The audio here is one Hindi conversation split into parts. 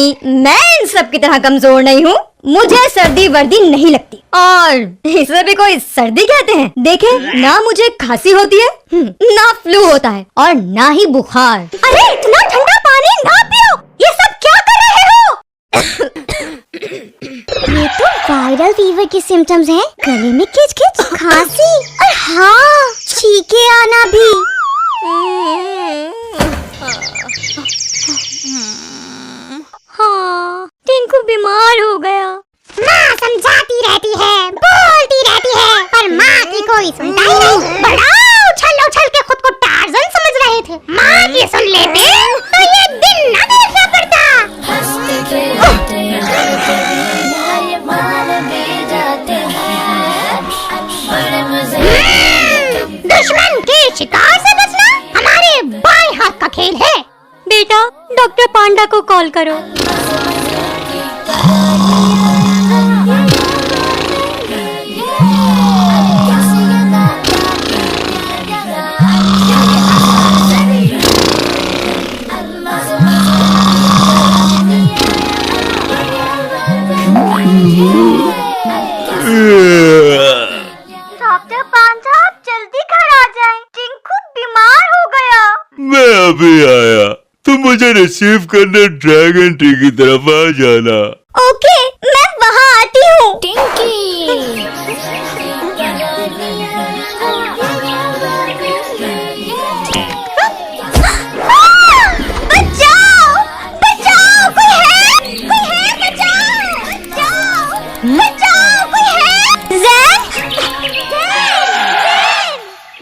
नहीं, मैं इन सब की तरह कमजोर नहीं हूँ। मुझे सर्दी वर्दी नहीं लगती और इसे भी कोई सर्दी कहते हैं। देखे, ना मुझे खांसी होती है, ना फ्लू होता है और ना ही बुखार। अरे इतना ठंडा पानी ना पियो, ये सब क्या कर रहे हो? ये तो वायरल फीवर के सिम्टम्स हैं। गले में खिच-खिच, खांसी और हाँ, छींके आना भी। हाँ, टिंकू बीमार हो गया। माँ समझाती रहती है, बोलती रहती है, पर माँ की कोई सुनता ही नहीं। बड़ा उछल के खुद को टार्जन समझ रहे थे। माँ की सुन लेते तो ये दिन न देखना पड़ता। दुश्मन के शिकार से बचना हमारे बाएं हाथ का खेल है। बेटा, डॉक्टर पांडा को कॉल करो। डॉक्टर पांडा, आप जल्दी घर आ जाएं। टिंकू बीमार हो गया। मैं अभी आया, तुम मुझे रिसीव करने ड्रैगन ट्री की तरफ आ जाना। ओके, मैं वहाँ आती हूँ। बचाओ, बचाओ, कोई है, बचाओ, कोई है।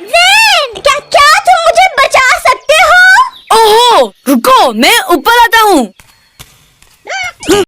ज़ैन, क्या तुम मुझे बचा सकते हो? ओहो, रुको, मैं ऊपर आता हूँ।